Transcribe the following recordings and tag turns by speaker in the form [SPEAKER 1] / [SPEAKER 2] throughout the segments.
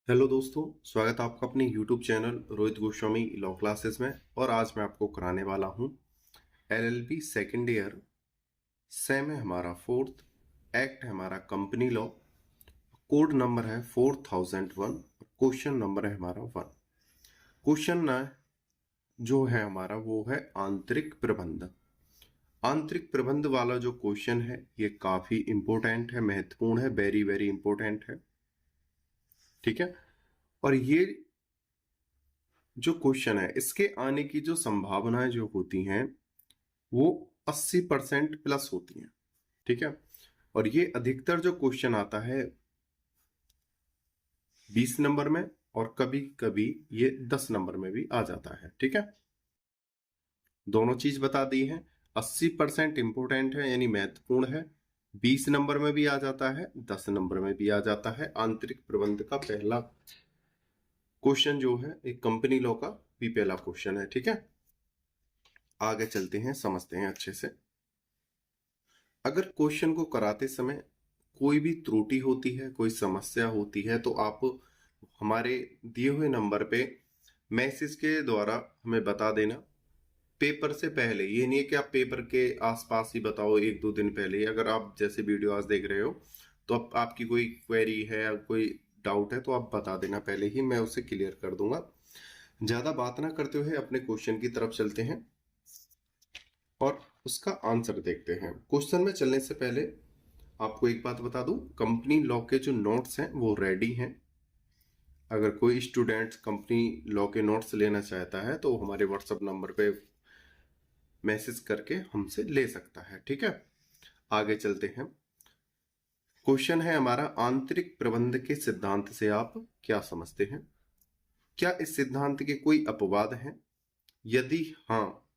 [SPEAKER 1] Hello दोस्तों, स्वागत है आपका अपने YouTube channel Rohit Goswami law classes में। और आज मैं आपको कराने वाला हूं LLB सेकेंड ईयर। सेम है हमारा फोर्थ, एक्ट है हमारा कंपनी लॉ, कोड नंबर है 4001, क्वेश्चन नंबर है हमारा 1। क्वेश्चन ना जो है हमारा वो है आंतरिक प्रबंध। आंतरिक प्रबंध वाला जो क्वेश्चन है ये काफी इंपॉर्टेंट है, महत्वपूर्ण है, वेरी वेरी इंपॉर्टेंट है। ठीक है। और ये जो क्वेश्चन है इसके आने की जो संभावनाएं जो होती हैं वो 80% प्लस होती हैं। ठीक है। और ये अधिकतर जो क्वेश्चन आता है 20 नंबर में, और कभी कभी ये 10 नंबर में भी आ जाता है। ठीक है, दोनों चीज बता दी है। 80% इंपोर्टेंट है यानी महत्वपूर्ण है, 20 नंबर में भी आ जाता है, 10 नंबर में भी आ जाता है। आंतरिक प्रबंध का पहला क्वेश्चन जो है एक कंपनी लॉ का भी पहला क्वेश्चन है। ठीक है, आगे चलते हैं, समझते हैं अच्छे से। अगर क्वेश्चन को कराते समय कोई भी त्रुटि होती है, कोई समस्या होती है, तो आप हमारे दिए हुए नंबर पे मैसेज के द्वारा हमें बता देना। पेपर से पहले, ये नहीं है कि आप पेपर के आसपास ही बताओ, एक दो दिन पहले ही। अगर आप जैसे वीडियो आज देख रहे हो तो आपकी कोई क्वेरी है या कोई डाउट है तो आप बता देना पहले ही, मैं उसे क्लियर कर दूंगा। ज्यादा बात ना करते हुए अपने क्वेश्चन की तरफ चलते हैं और उसका आंसर देखते हैं। क्वेश्चन में चलने से पहले आपको एक बात बता दूं, कंपनी लॉ के जो नोट्स हैं वो रेडी हैं। अगर कोई स्टूडेंट कंपनी लॉ के नोट्स लेना चाहता है तो हमारे व्हाट्सएप नंबर पे मैसेज करके हमसे ले सकता है। ठीक है, आगे चलते हैं। क्वेश्चन है हमारा, आंतरिक प्रबंध के सिद्धांत से आप क्या समझते हैं? क्या इस सिद्धांत के कोई अपवाद हैं? यदि हाँ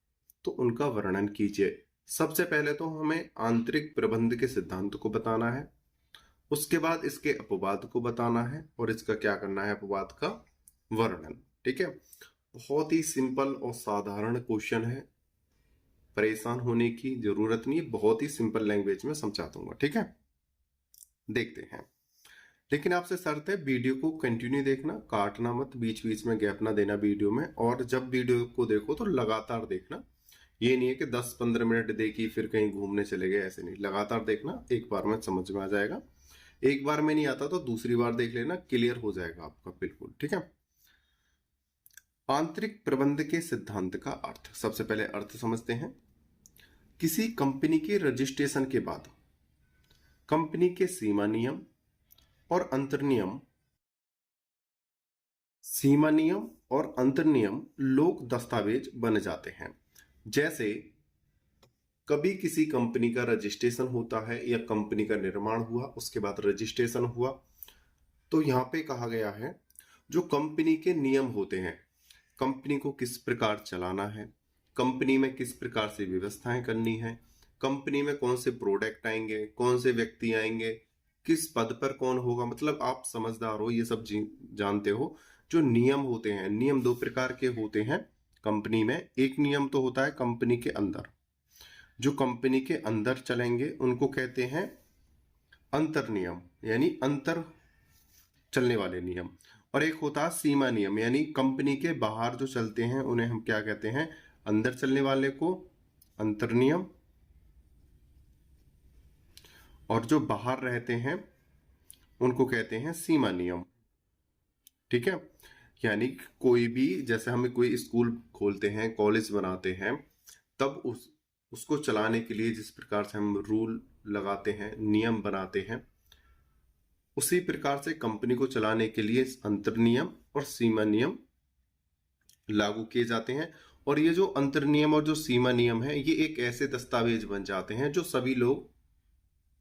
[SPEAKER 1] तो उनका वर्णन कीजिए। सबसे पहले तो हमें आंतरिक प्रबंध के सिद्धांत को बताना है, उसके बाद इसके अपवाद को बताना है, और इसका क्या करना है, अपवाद का वर्णन। ठीक है, बहुत ही सिंपल और साधारण क्वेश्चन है, परेशान होने की जरूरत नहीं है, बहुत ही सिंपल लैंग्वेज में समझा दूंगा। ठीक है, देखते हैं। लेकिन आपसे शर्त है वीडियो को कंटिन्यू देखना, काटना मत, बीच बीच में गैप ना देना वीडियो में। और जब वीडियो को देखो तो लगातार देखना, ये नहीं है कि 10-15 मिनट देखी फिर कहीं घूमने चले गए, ऐसे नहीं, लगातार देखना, एक बार में समझ में आ जाएगा। एक बार में नहीं आता तो दूसरी बार देख लेना, क्लियर हो जाएगा आपका बिल्कुल। ठीक है, आंतरिक प्रबंध के सिद्धांत का अर्थ, सबसे पहले अर्थ समझते हैं। किसी कंपनी के रजिस्ट्रेशन के बाद कंपनी के सीमा नियम और अंतर नियम, सीमा नियम और अंतर नियम लोक दस्तावेज बन जाते हैं। जैसे कभी किसी कंपनी का रजिस्ट्रेशन होता है या कंपनी का निर्माण हुआ, उसके बाद रजिस्ट्रेशन हुआ, तो यहां पे कहा गया है जो कंपनी के नियम होते हैं, कंपनी को किस प्रकार चलाना है, कंपनी में किस प्रकार से व्यवस्थाएं करनी है, कंपनी में कौन से प्रोडक्ट आएंगे, कौन से व्यक्ति आएंगे, किस पद पर कौन होगा, मतलब आप समझदार हो, ये सब जानते हो। जो नियम होते हैं, नियम दो प्रकार के होते हैं कंपनी में। एक नियम तो होता है कंपनी के अंदर, जो कंपनी के अंदर चलेंगे उनको कहते हैं अंतर नियम, यानी अंतर चलने वाले नियम। और एक होता है सीमा नियम, यानी कंपनी के बाहर जो चलते हैं उन्हें हम क्या कहते हैं, अंदर चलने वाले को अंतर नियम, और जो बाहर रहते हैं उनको कहते हैं सीमा नियम। ठीक है, यानी कोई भी, जैसे हमें कोई स्कूल खोलते हैं, कॉलेज बनाते हैं, तब उसको चलाने के लिए जिस प्रकार से हम रूल लगाते हैं, नियम बनाते हैं, उसी प्रकार से कंपनी को चलाने के लिए अंतर नियम और सीमा नियम लागू किए जाते हैं। और ये जो अंतर नियम और जो सीमा नियम है, ये एक ऐसे दस्तावेज बन जाते हैं जो सभी लोग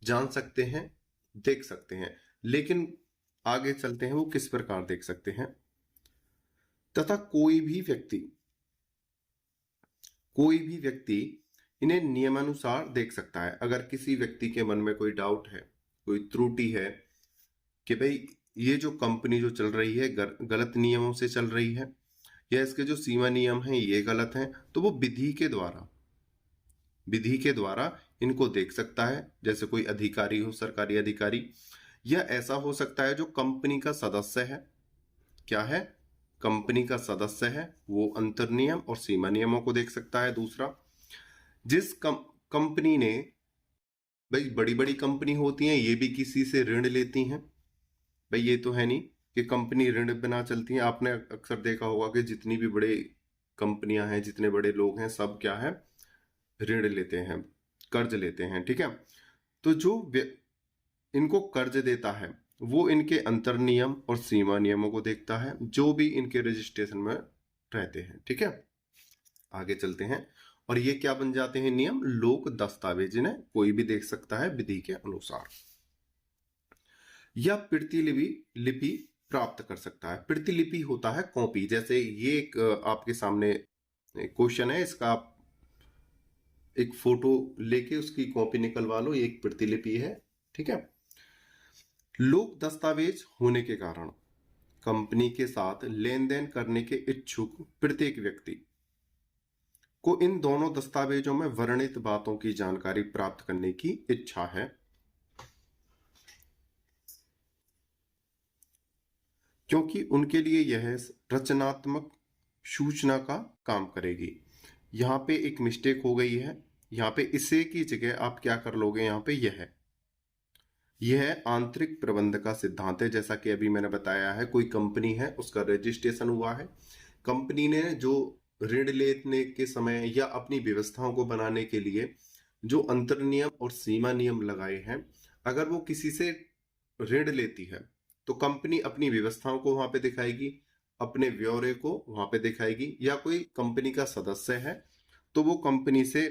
[SPEAKER 1] जान सकते हैं, देख सकते हैं। लेकिन आगे चलते हैं वो किस प्रकार देख सकते हैं। तथा कोई भी व्यक्ति इन्हें नियमानुसार देख सकता है। अगर किसी व्यक्ति के मन में कोई डाउट है, कोई त्रुटि है कि भाई ये जो कंपनी जो चल रही है गलत नियमों से चल रही है, या इसके जो सीमा नियम हैं ये गलत हैं, तो वो विधि के द्वारा इनको देख सकता है। जैसे कोई अधिकारी हो, सरकारी अधिकारी, या ऐसा हो सकता है जो कंपनी का सदस्य है, क्या है, कंपनी का सदस्य है, वो अंतर नियम और सीमा नियमों को देख सकता है। दूसरा, जिस कंपनी ने, भाई बड़ी बड़ी कंपनी होती हैं ये भी किसी से ऋण लेती हैं, भाई ये तो है नहीं कि कंपनी ऋण बिना चलती है। आपने अक्सर देखा होगा कि जितनी भी बड़े कंपनियां हैं, जितने बड़े लोग हैं, सब क्या है, ऋण लेते हैं, कर्ज लेते हैं, ठीक है। तो जो इनको कर्ज देता है वो इनके अंतर नियम और सीमा नियमों को देखता है, जो भी इनके रजिस्ट्रेशन में रहते हैं, ठीक है। आगे चलते हैं, और ये क्या बन जाते हैं, नियम, लोक दस्तावेज, इन्हें कोई भी देख सकता है विधि के अनुसार। या प्रतिलिपि लिपि प्राप्त कर सकता है। प्रतिलिपि होता है कॉपी, जैसे ये एक आपके सामने क्वेश्चन है, इसका आप एक फोटो लेके उसकी कॉपी निकलवा लो, ये एक प्रतिलिपि है, ठीक है। लोक दस्तावेज होने के कारण कंपनी के साथ लेन देन करने के इच्छुक प्रत्येक व्यक्ति को इन दोनों दस्तावेजों में वर्णित बातों की जानकारी प्राप्त करने की इच्छा है, क्योंकि उनके लिए यह रचनात्मक सूचना का काम करेगी। यहां पे एक मिस्टेक हो गई है, यहां पे इसे की जगह आप क्या कर लोगे, यहां पे यह आंतरिक प्रबंध का सिद्धांत है। जैसा कि अभी मैंने बताया है, कोई कंपनी है, उसका रजिस्ट्रेशन हुआ है, कंपनी ने जो ऋण लेने के समय या अपनी व्यवस्थाओं को बनाने के लिए जो अंतर नियम और सीमा नियम लगाए हैं, अगर वो किसी से ऋण लेती है तो कंपनी अपनी व्यवस्थाओं को वहां पे दिखाएगी, अपने ब्यौरे को वहां पे दिखाएगी। या कोई कंपनी का सदस्य है तो वो कंपनी से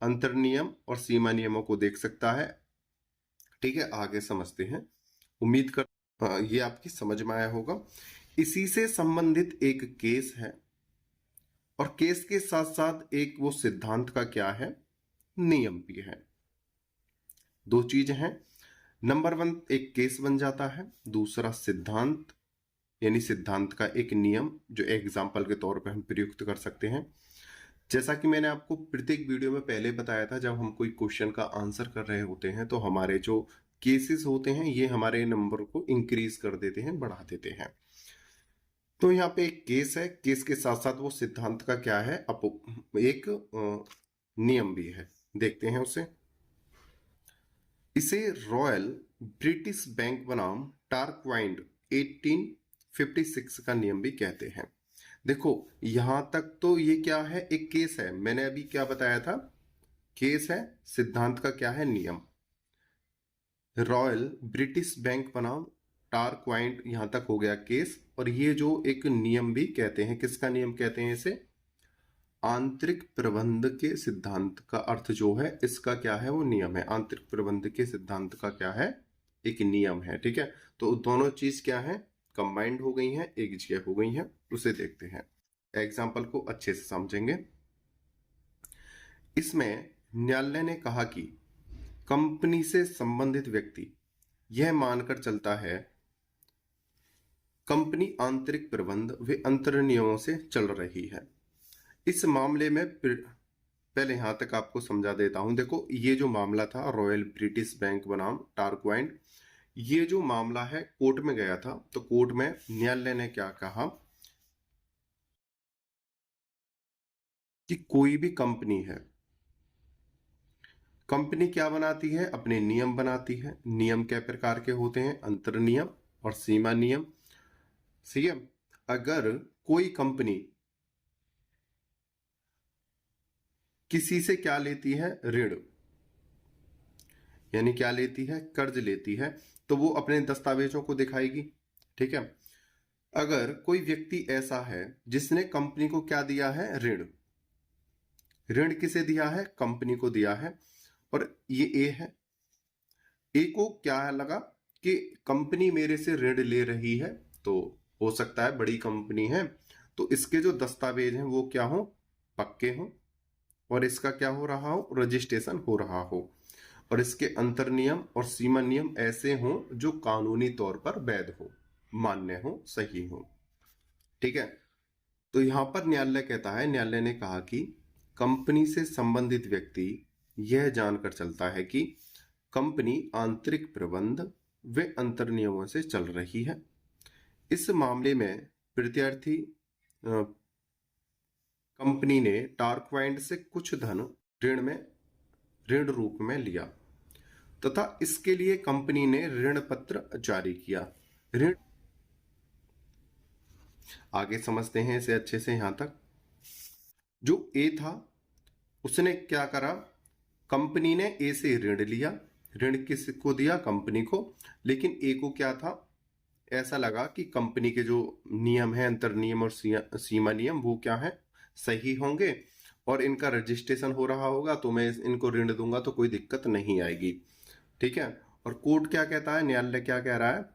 [SPEAKER 1] अंतर नियम और सीमा नियमों को देख सकता है, ठीक है। आगे समझते हैं, उम्मीद कर ये आपकी समझ में आया होगा। इसी से संबंधित एक केस है, और केस के साथ साथ एक वो सिद्धांत का क्या है, नियम भी है। दो चीजें हैं, नंबर 1 एक केस बन जाता है, दूसरा सिद्धांत, यानी सिद्धांत का एक नियम जो एग्जाम्पल के तौर पे हम प्रयुक्त कर सकते हैं। जैसा कि मैंने आपको प्रत्येक वीडियो में पहले बताया था, जब हम कोई क्वेश्चन का आंसर कर रहे होते हैं तो हमारे जो केसेस होते हैं ये हमारे नंबर को इंक्रीज कर देते हैं, बढ़ा देते हैं। तो यहाँ पे एक केस है, केस के साथ साथ वो सिद्धांत का क्या है, एक नियम भी है, देखते हैं उसे। इसे रॉयल ब्रिटिश बैंक बनाम टारक्वाइंड 1856 का नियम भी कहते हैं। देखो यहां तक तो ये क्या है, एक केस है, मैंने अभी क्या बताया था, केस है, सिद्धांत का क्या है, नियम। रॉयल ब्रिटिश बैंक बनाम टारक्वाइंड, यहां तक हो गया केस। और ये जो एक नियम भी कहते हैं, किसका नियम कहते हैं इसे, आंतरिक प्रबंध के सिद्धांत का अर्थ जो है इसका क्या है, वो नियम है। आंतरिक प्रबंध के सिद्धांत का क्या है, एक नियम है, ठीक है। तो दोनों चीज क्या है, कंबाइंड हो गई हैं, एक जगह हो गई हैं, उसे देखते हैं, एग्जाम्पल को अच्छे से समझेंगे। इसमें न्यायालय ने कहा कि कंपनी से संबंधित व्यक्ति यह मानकर चलता है कंपनी आंतरिक प्रबंध व अंतर नियमों से चल रही है। इस मामले में पहले यहां तक आपको समझा देता हूं। देखो ये जो मामला था रॉयल ब्रिटिश बैंक बनाम टारक्वाइंड, ये जो मामला है कोर्ट में गया था, तो कोर्ट में न्यायालय ने क्या कहा कि कोई भी कंपनी है, कंपनी क्या बनाती है, अपने नियम बनाती है। नियम क्या प्रकार के होते हैं, अंतर नियम और सीमा नियम। सही है। अगर कोई कंपनी किसी से क्या लेती है, ऋण, यानी क्या लेती है, कर्ज लेती है, तो वो अपने दस्तावेजों को दिखाएगी, ठीक है। अगर कोई व्यक्ति ऐसा है जिसने कंपनी को क्या दिया है, ऋण, ऋण किसे दिया है, कंपनी को दिया है, और ये ए है, ए को क्या लगा कि कंपनी मेरे से ऋण ले रही है, तो हो सकता है बड़ी कंपनी है, तो इसके जो दस्तावेज हैं वो क्या हो, पक्के हो, और इसका क्या हो रहा हो, रजिस्ट्रेशन हो रहा हो, और इसके अंतर नियम और सीमा नियम ऐसे हों जो कानूनी तौर पर वैध हो, मान्य हो, सही हो, ठीक है। तो यहां पर न्यायालय कहता है, न्यायालय ने कहा कि कंपनी से संबंधित व्यक्ति यह जानकर चलता है कि कंपनी आंतरिक प्रबंध व अंतर नियमों से चल रही है। इस मामले में प्रत्यार्थी कंपनी ने टार्कवाइंड से कुछ धन ऋण रूप में लिया तथा इसके लिए कंपनी ने ऋण पत्र जारी किया। ऋण आगे समझते हैं इसे अच्छे से। यहां तक जो ए था उसने क्या करा, कंपनी ने ए से ऋण लिया। ऋण किसको दिया, कंपनी को। लेकिन ए को क्या था, ऐसा लगा कि कंपनी के जो नियम है, अंतर नियम और सीमा नियम, वो क्या है, सही होंगे और इनका रजिस्ट्रेशन हो रहा होगा, तो मैं इनको ऋण दूंगा तो कोई दिक्कत नहीं आएगी। ठीक है। और कोर्ट क्या कहता है, न्यायालय क्या कह रहा है,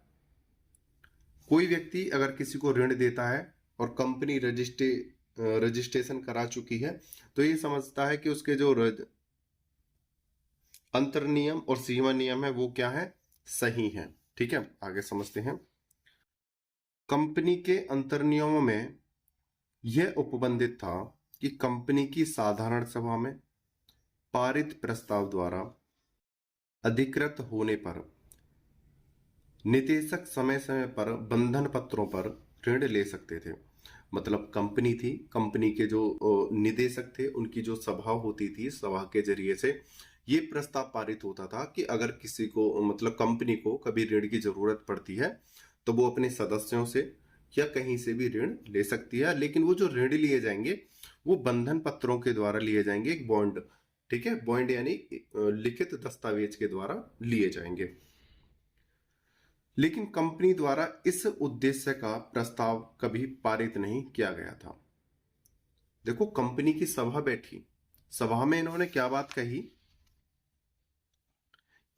[SPEAKER 1] कोई व्यक्ति अगर किसी को ऋण देता है और कंपनी रजिस्ट्रेशन करा चुकी है तो ये समझता है कि उसके जो अंतर नियम और सीमा नियम है वो क्या है, सही है। ठीक है, आगे समझते हैं। कंपनी के अंतर नियमों में यह उपबंधित था कि कंपनी की साधारण सभा में पारित प्रस्ताव द्वारा अधिकृत होने पर निदेशक समय समय पर बंधन पत्रों पर ऋण ले सकते थे। मतलब कंपनी थी, कंपनी के जो निदेशक थे उनकी जो सभा होती थी, सभा के जरिए से ये प्रस्ताव पारित होता था कि अगर किसी को, मतलब कंपनी को कभी ऋण की जरूरत पड़ती है तो वो अपने सदस्यों से या कहीं से भी ऋण ले सकती है। लेकिन वो जो ऋण लिए जाएंगे वो बंधन पत्रों के द्वारा लिए जाएंगे, एक बॉन्ड। ठीक है, बॉन्ड यानी लिखित दस्तावेज के द्वारा लिए जाएंगे। लेकिन कंपनी द्वारा इस उद्देश्य का प्रस्ताव कभी पारित नहीं किया गया था। देखो, कंपनी की सभा बैठी, सभा में इन्होंने क्या बात कही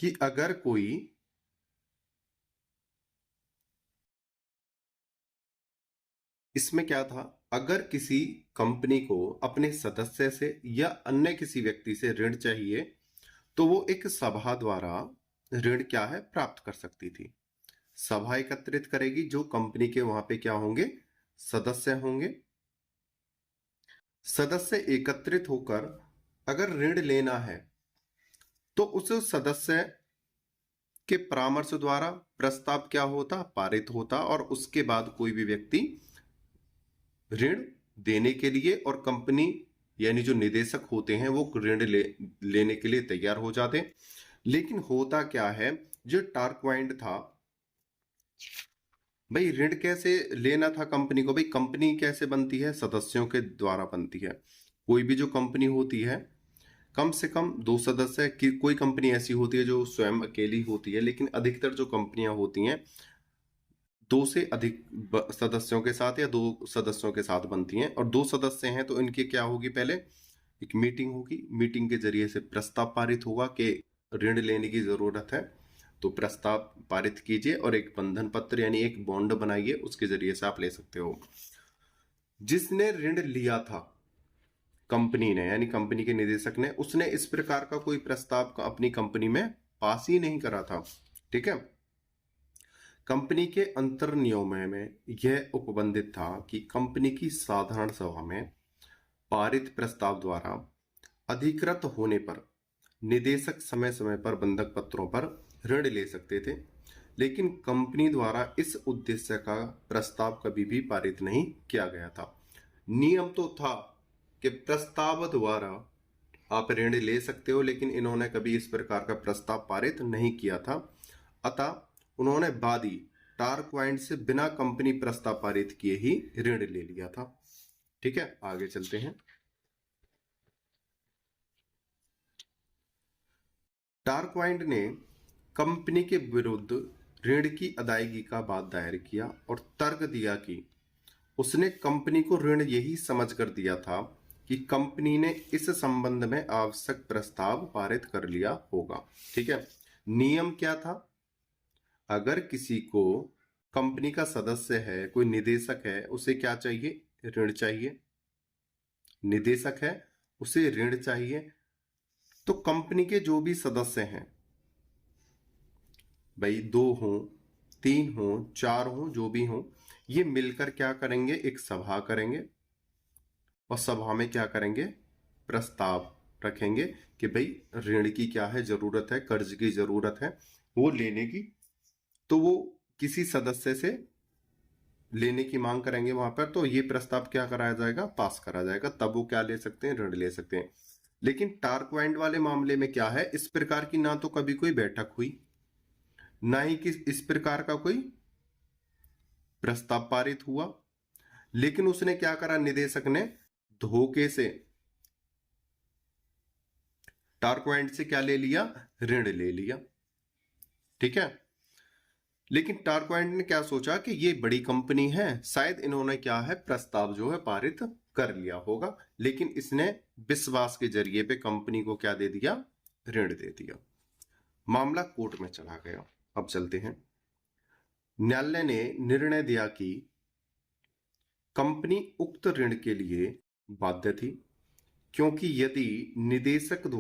[SPEAKER 1] कि अगर कोई इसमें क्या था, अगर किसी कंपनी को अपने सदस्य से या अन्य किसी व्यक्ति से ऋण चाहिए तो वो एक सभा द्वारा ऋण क्या है, प्राप्त कर सकती थी। सभा एकत्रित करेगी, जो कंपनी के वहां पे क्या होंगे, सदस्य होंगे। सदस्य एकत्रित होकर अगर ऋण लेना है तो उस सदस्य के परामर्श द्वारा प्रस्ताव क्या होता, पारित होता, और उसके बाद कोई भी व्यक्ति ऋण देने के लिए और कंपनी यानी जो निदेशक होते हैं वो ऋण लेने के लिए तैयार हो जाते। लेकिन होता क्या है, जो टार्कवाइंड था, भाई ऋण कैसे लेना था कंपनी को, भाई कंपनी कैसे बनती है, सदस्यों के द्वारा बनती है। कोई भी जो कंपनी होती है, कम से कम 2 सदस्य की, कोई कंपनी ऐसी होती है जो स्वयं अकेली होती है, लेकिन अधिकतर जो कंपनियां होती हैं 2 से अधिक सदस्यों के साथ या 2 सदस्यों के साथ बनती हैं। और 2 सदस्य हैं तो इनकी क्या होगी, पहले एक मीटिंग होगी, मीटिंग के जरिए से प्रस्ताव पारित होगा कि ऋण लेने की जरूरत है, तो प्रस्ताव पारित कीजिए और एक बंधन पत्र यानी एक बॉन्ड बनाइए, उसके जरिए से आप ले सकते हो। जिसने ऋण लिया था कंपनी ने, यानी कंपनी के निदेशक ने, उसने इस प्रकार का कोई प्रस्ताव अपनी कंपनी में पास ही नहीं करा था। ठीक है। कंपनी के अंतर नियमों में यह उपबंधित था कि कंपनी की साधारण सभा में पारित प्रस्ताव द्वारा अधिकृत होने पर निदेशक समय समय पर बंधक पत्रों पर ऋण ले सकते थे। लेकिन कंपनी द्वारा इस उद्देश्य का प्रस्ताव कभी भी पारित नहीं किया गया था। नियम तो था कि प्रस्ताव द्वारा आप ऋण ले सकते हो, लेकिन इन्होंने कभी इस प्रकार का प्रस्ताव पारित नहीं किया था। अतः उन्होंने वादी टार्कवाइंड से बिना कंपनी प्रस्ताव पारित किए ही ऋण ले लिया था। ठीक है, आगे चलते हैं। टार्कवाइंड ने कंपनी के विरुद्ध ऋण की अदायगी का वाद दायर किया और तर्क दिया कि उसने कंपनी को ऋण यही समझकर दिया था कि कंपनी ने इस संबंध में आवश्यक प्रस्ताव पारित कर लिया होगा। ठीक है। नियम क्या था, अगर किसी को, कंपनी का सदस्य है, कोई निदेशक है, उसे क्या चाहिए, ऋण चाहिए। निदेशक है, उसे ऋण चाहिए, तो कंपनी के जो भी सदस्य हैं, भाई 2 हो, 3 हो, 4 हो, जो भी हो, ये मिलकर क्या करेंगे, एक सभा करेंगे और सभा में क्या करेंगे, प्रस्ताव रखेंगे कि भाई ऋण की क्या है जरूरत है, कर्ज की जरूरत है वो लेने की। तो वो किसी सदस्य से लेने की मांग करेंगे वहां पर, तो ये प्रस्ताव क्या कराया जाएगा, पास करा जाएगा, तब वो क्या ले सकते हैं, ऋण ले सकते हैं। लेकिन टारक्वाइंड वाले मामले में क्या है, इस प्रकार की ना तो कभी कोई बैठक हुई, ना ही इस प्रकार का कोई प्रस्ताव पारित हुआ, लेकिन उसने क्या करा, निदेशक ने धोखे से टारक्वाइंड से क्या ले लिया, ऋण ले लिया। ठीक है। लेकिन टारक्वाइंड ने क्या सोचा कि ये बड़ी कंपनी है, शायद इन्होंने क्या है, प्रस्ताव जो है पारित कर लिया होगा, लेकिन इसने विश्वास के जरिए पे कंपनी को क्या दे दिया, ऋण दे दिया। मामला कोर्ट में चला गया। अब चलते हैं। न्यायालय ने निर्णय दिया कि कंपनी उक्त ऋण के लिए बाध्य थी, क्योंकि यदि निदेशकों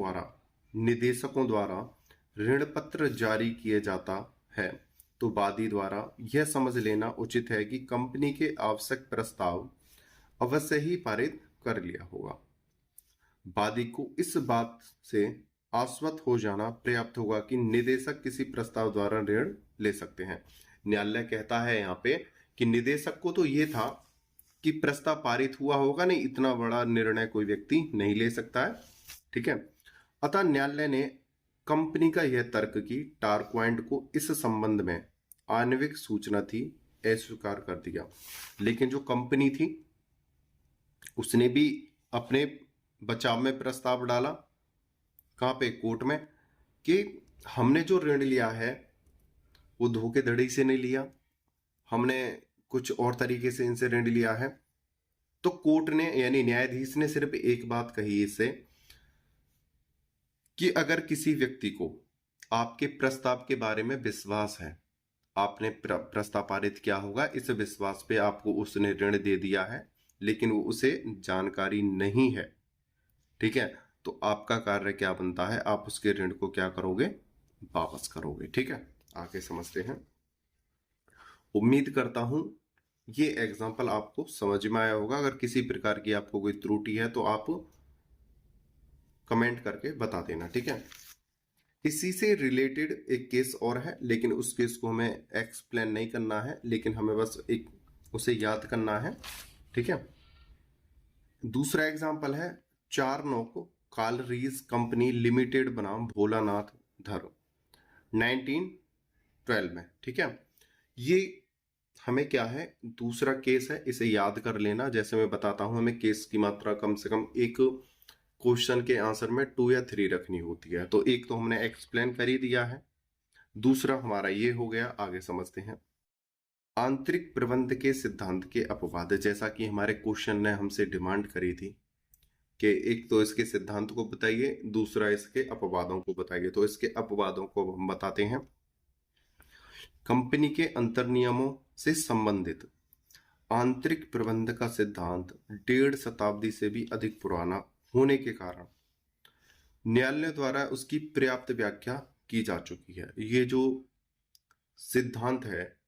[SPEAKER 1] द्वारा ऋण पत्र जारी किए जाता है तो वादी द्वारा यह समझ लेना उचित है कि कंपनी के आवश्यक प्रस्ताव अवश्य ही पारित कर लिया होगा। वादी को इस बात से आश्वस्त हो जाना पर्याप्त होगा कि निदेशक किसी प्रस्ताव द्वारा ऋण ले सकते हैं। न्यायालय कहता है यहाँ पे कि निदेशक को तो ये था कि प्रस्ताव पारित हुआ होगा, नहीं इतना बड़ा निर्णय कोई व्यक्ति नहीं ले सकता है। ठीक है। अतः न्यायालय ने कंपनी का यह तर्क कि टारक्वाइंड को इस संबंध में आणविक सूचना थी अस्वीकार कर दिया। लेकिन जो कंपनी थी उसने भी अपने बचाव में प्रस्ताव डाला, कहां पे, कोर्ट में, कि हमने जो ऋण लिया है वो धोखेधड़ी से नहीं लिया, हमने कुछ और तरीके से इनसे ऋण लिया है। तो कोर्ट ने यानी न्यायाधीश ने सिर्फ एक बात कही इससे कि अगर किसी व्यक्ति को आपके प्रस्ताव के बारे में विश्वास है, आपने प्रस्ताव पारित किया होगा, इस विश्वास पे आपको उसने ऋण दे दिया है, लेकिन वो उसे जानकारी नहीं है, ठीक है, तो आपका कार्य क्या बनता है, आप उसके ऋण को क्या करोगे, वापस करोगे। ठीक है। आगे समझते हैं। उम्मीद करता हूं ये एग्जाम्पल आपको समझ में आया होगा। अगर किसी प्रकार की आपको कोई त्रुटि है तो आप कमेंट करके बता देना। ठीक है। इसी से रिलेटेड एक केस और है, लेकिन उस केस को हमें एक्सप्लेन नहीं करना है, लेकिन हमें बस एक उसे याद करना है। ठीक है। दूसरा एग्जाम्पल है 4-9 कालरीज कंपनी लिमिटेड बनाम भोलानाथ धर 1912 में। ठीक है। ये हमें क्या है, दूसरा केस है, इसे याद कर लेना। जैसे मैं बताता हूं, हमें केस की मात्रा कम से कम एक क्वेश्चन के आंसर में 2 या 3 रखनी होती है। तो एक तो हमने एक्सप्लेन कर ही दिया है, दूसरा हमारा ये हो गया। आगे समझते हैं। आंतरिक प्रबंध के सिद्धांत के अपवाद, जैसा कि हमारे क्वेश्चन ने हमसे डिमांड करी थी कि एक तो इसके सिद्धांत को बताइए, दूसरा इसके अपवादों को बताइए। तो इसके अपवादों को हम बताते हैं। कंपनी के अंतर नियमों से संबंधित आंतरिक प्रबंध का सिद्धांत 1.5 शताब्दी से भी अधिक पुराना होने के कारण न्यायालय द्वारा उसकी पर्याप्त व्याख्या की जा चुकी है। ये जो सिद्धांत है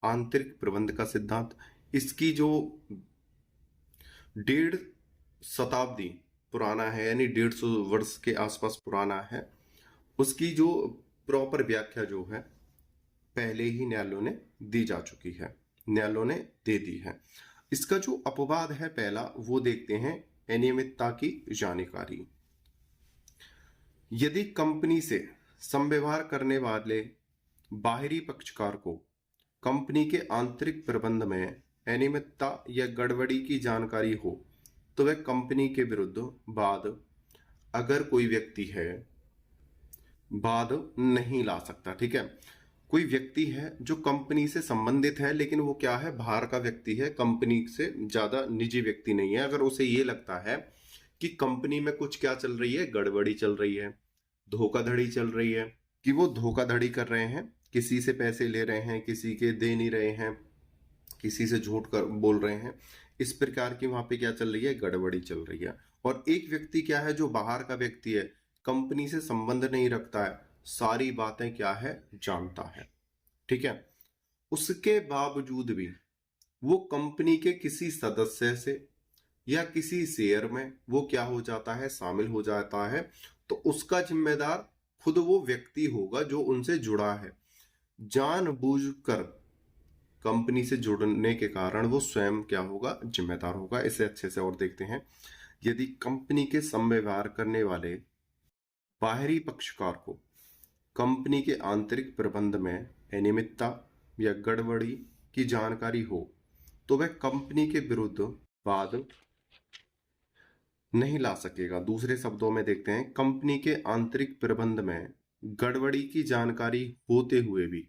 [SPEAKER 1] आंतरिक प्रबंध का सिद्धांत, इसकी जो 1.5 शताब्दी पुराना है, यानी 150 वर्ष के आसपास पुराना है, उसकी जो प्रॉपर व्याख्या जो है पहले ही न्यायालयों ने दी जा चुकी है, न्यायालयों ने दे दी है। इसका जो अपवाद है पहला, वो देखते हैं, अनियमितता की जानकारी। यदि कंपनी से समव्यवहार करने वाले बाहरी पक्षकार को कंपनी के आंतरिक प्रबंध में अनियमितता या गड़बड़ी की जानकारी हो तो वह कंपनी के विरुद्ध वाद, अगर कोई व्यक्ति है, वाद नहीं ला सकता। ठीक है। कोई व्यक्ति है जो कंपनी से संबंधित है, लेकिन वो क्या है, बाहर का व्यक्ति है, कंपनी से ज्यादा निजी व्यक्ति नहीं है। अगर उसे ये लगता है कि कंपनी में कुछ क्या चल रही है, गड़बड़ी चल रही है, धोखाधड़ी चल रही है, कि वो धोखाधड़ी कर रहे हैं, किसी से पैसे ले रहे हैं, किसी के दे नहीं रहे हैं, किसी से झूठ कर बोल रहे हैं, इस प्रकार की वहां पे क्या चल रही है, गड़बड़ी चल रही है। और एक व्यक्ति क्या है, जो बाहर का व्यक्ति है, कंपनी से संबंध नहीं रखता है, सारी बातें क्या है, जानता है। ठीक है। उसके बावजूद भी वो कंपनी के किसी सदस्य से या किसी शेयर में वो क्या हो जाता है, शामिल हो जाता है, तो उसका जिम्मेदार खुद वो व्यक्ति होगा जो उनसे जुड़ा है। जानबूझकर कंपनी से जुड़ने के कारण वो स्वयं क्या होगा, जिम्मेदार होगा। इसे अच्छे से और देखते हैं। यदि कंपनी के समव्यवहार करने वाले बाहरी पक्षकार को कंपनी के आंतरिक प्रबंध में अनियमितता या गड़बड़ी की जानकारी हो तो वह कंपनी के विरुद्ध वाद नहीं ला सकेगा। दूसरे शब्दों में देखते हैं, कंपनी के आंतरिक प्रबंध में गड़बड़ी की जानकारी होते हुए भी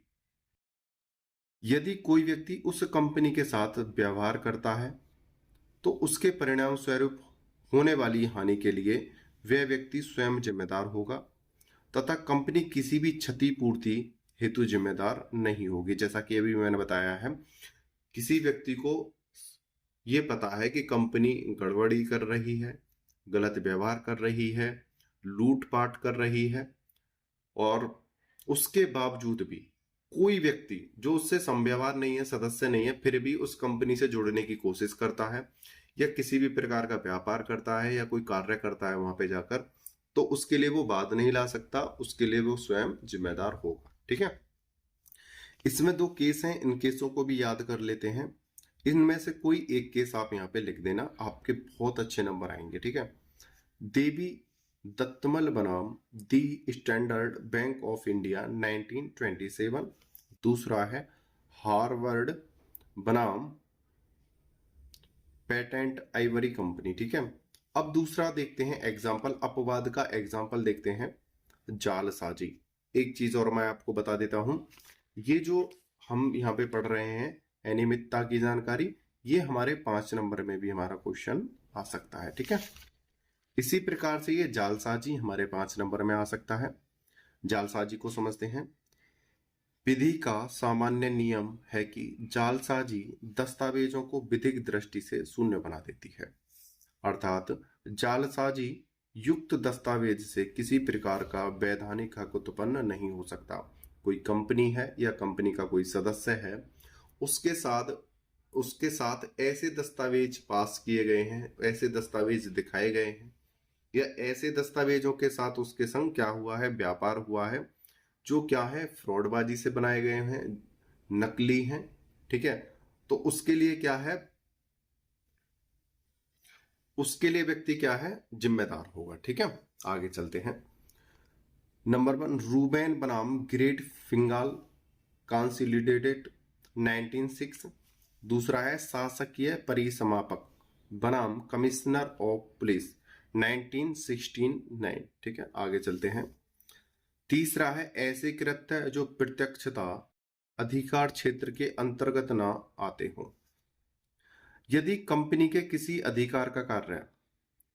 [SPEAKER 1] यदि कोई व्यक्ति उस कंपनी के साथ व्यवहार करता है तो उसके परिणाम स्वरूप होने वाली हानि के लिए वह व्यक्ति स्वयं जिम्मेदार होगा तथा कंपनी किसी भी क्षतिपूर्ति हेतु जिम्मेदार नहीं होगी। जैसा कि अभी मैंने बताया है, किसी व्यक्ति को ये पता है कि कंपनी गड़बड़ी कर रही है, गलत व्यवहार कर रही है, लूटपाट कर रही है, और उसके बावजूद भी कोई व्यक्ति जो उससे समव्यवहार नहीं है, सदस्य नहीं है, फिर भी उस कंपनी से जुड़ने की कोशिश करता है या किसी भी प्रकार का व्यापार करता है या कोई कार्य करता है वहां पे जाकर, तो उसके लिए वो वाद नहीं ला सकता, उसके लिए वो स्वयं जिम्मेदार होगा। ठीक है, इसमें 2 केस हैं, इन केसों को भी याद कर लेते हैं। इनमें से कोई एक केस आप यहाँ पे लिख देना, आपके बहुत अच्छे नंबर आएंगे। ठीक है, देवी दत्तमल बनाम दी स्टैंडर्ड बैंक ऑफ इंडिया 1927। दूसरा है हार्वर्ड बनाम पेटेंट आइवरी कंपनी। ठीक है, अब दूसरा देखते हैं एग्जाम्पल, अपवाद का एग्जाम्पल देखते हैं, जालसाजी। एक चीज और मैं आपको बता देता हूं, ये जो हम यहाँ पे पढ़ रहे हैं अनियमितता की जानकारी, ये हमारे 5 नंबर में भी हमारा क्वेश्चन आ सकता है। ठीक है, इसी प्रकार से ये जालसाजी हमारे 5 नंबर में आ सकता है। जालसाजी को समझते हैं। विधि का सामान्य नियम है कि जालसाजी दस्तावेजों को विधिक दृष्टि से शून्य बना देती है, अर्थात जालसाजी युक्त दस्तावेज से किसी प्रकार का वैधानिक हक उत्पन्न नहीं हो सकता। कोई कंपनी है या कंपनी का कोई सदस्य है, उसके साथ ऐसे दस्तावेज पास किए गए हैं, ऐसे दस्तावेज दिखाए गए हैं, या ऐसे दस्तावेजों के साथ उसके संग क्या हुआ है, व्यापार हुआ है, जो क्या है, फ्रॉडबाजी से बनाए गए हैं, नकली हैं। ठीक है, तो उसके लिए क्या है, उसके लिए व्यक्ति क्या है, जिम्मेदार होगा। ठीक है, आगे चलते हैं। नंबर 1 रूबेन बनाम ग्रेट फिंगाल कंसोलिडेटेड 1906। दूसरा है शासकीय परिसमापक बनाम कमिश्नर ऑफ पुलिस 1969। ठीक है, आगे चलते हैं। तीसरा है ऐसे कृत्य जो प्रत्यक्षता अधिकार क्षेत्र के अंतर्गत न आते हों। यदि कंपनी के किसी अधिकार का कार्य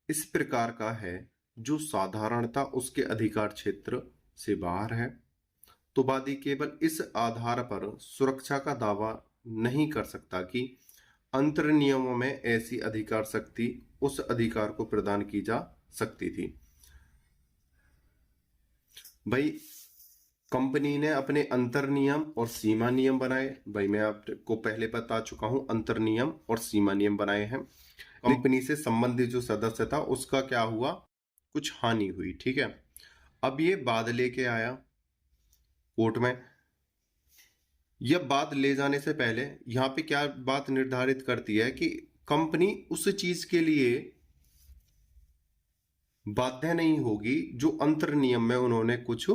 [SPEAKER 1] इस प्रकार का है जो साधारणता उसके अधिकार क्षेत्र से बाहर है, तो वादी केवल इस आधार पर सुरक्षा का दावा नहीं कर सकता कि अंतर नियमों में ऐसी अधिकार शक्ति उस अधिकार को प्रदान की जा सकती थी। भाई कंपनी ने अपने अंतर नियम और सीमा नियम बनाए। भाई मैं आपको पहले बता चुका हूं, अंतर नियम और सीमा नियम बनाए हैं। कंपनी से संबंधित जो सदस्य था उसका क्या हुआ, कुछ हानि हुई। ठीक है, अब ये बाद लेके आया कोर्ट में। यह बात ले जाने से पहले यहाँ पे क्या बात निर्धारित करती है कि कंपनी उस चीज के लिए बाध्य नहीं होगी जो अंतर नियम में उन्होंने कुछ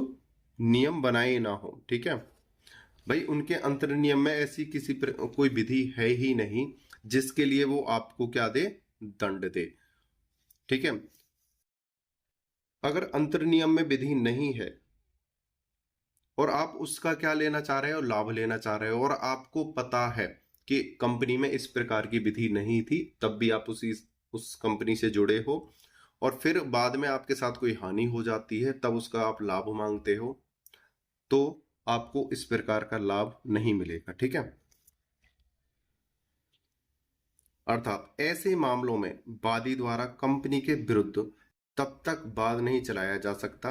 [SPEAKER 1] नियम बनाए ना हो। ठीक है भाई, उनके अंतर नियम में ऐसी कोई विधि है ही नहीं जिसके लिए वो आपको क्या दे, दंड दे। ठीक है, अगर अंतर नियम में विधि नहीं है और आप उसका क्या लेना चाह रहे हो, लाभ लेना चाह रहे हो, और आपको पता है कि कंपनी में इस प्रकार की विधि नहीं थी, तब भी आप उस कंपनी से जुड़े हो, और फिर बाद में आपके साथ कोई हानि हो जाती है, तब उसका आप लाभ मांगते हो, तो आपको इस प्रकार का लाभ नहीं मिलेगा। ठीक है, अर्थात ऐसे मामलों में वादी द्वारा कंपनी के विरुद्ध तब तक वाद नहीं चलाया जा सकता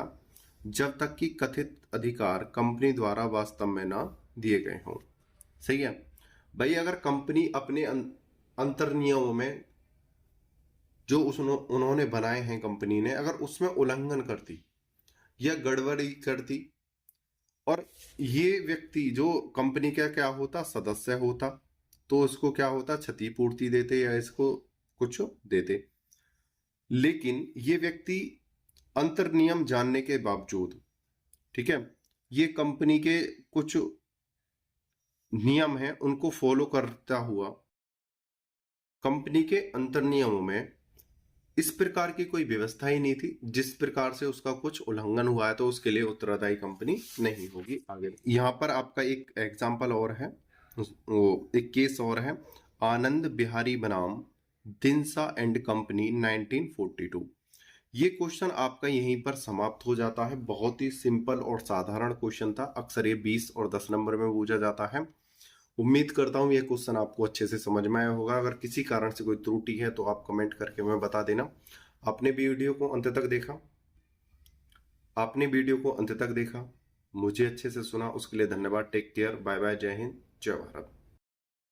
[SPEAKER 1] जब तक कि कथित अधिकार कंपनी द्वारा वास्तव में ना दिए गए हों। सही है भाई, अगर कंपनी अपने अंतर नियमों में जो उन्होंने बनाए हैं कंपनी ने, अगर उसमें उल्लंघन करती या गड़बड़ी करती और ये व्यक्ति जो कंपनी का क्या होता, सदस्य होता, तो उसको क्या होता, क्षतिपूर्ति देते या इसको कुछ देते। लेकिन ये व्यक्ति अंतर नियम जानने के बावजूद, ठीक है, ये कंपनी के कुछ नियम हैं उनको फॉलो करता हुआ कंपनी के अंतर नियमों में इस प्रकार की कोई व्यवस्था ही नहीं थी जिस प्रकार से उसका कुछ उल्लंघन हुआ है तो उसके लिए उत्तरदायी कंपनी नहीं होगी। आगे यहाँ पर आपका एक एग्जाम्पल और है, वो एक केस और है, आनंद बिहारी बनाम दिनसा एंड कंपनी 1942। ये क्वेश्चन आपका यहीं पर समाप्त हो जाता है। बहुत ही सिंपल और साधारण क्वेश्चन था, अक्सर ये 20 और 10 नंबर में पूछा जाता है। उम्मीद करता हूँ ये क्वेश्चन आपको अच्छे से समझ में आया होगा। अगर किसी कारण से कोई त्रुटि है तो आप कमेंट करके हमें बता देना। आपने वीडियो को अंत तक देखा, मुझे अच्छे से सुना, उसके लिए धन्यवाद। टेक केयर, बाय बाय, जय हिंद, जय भारत।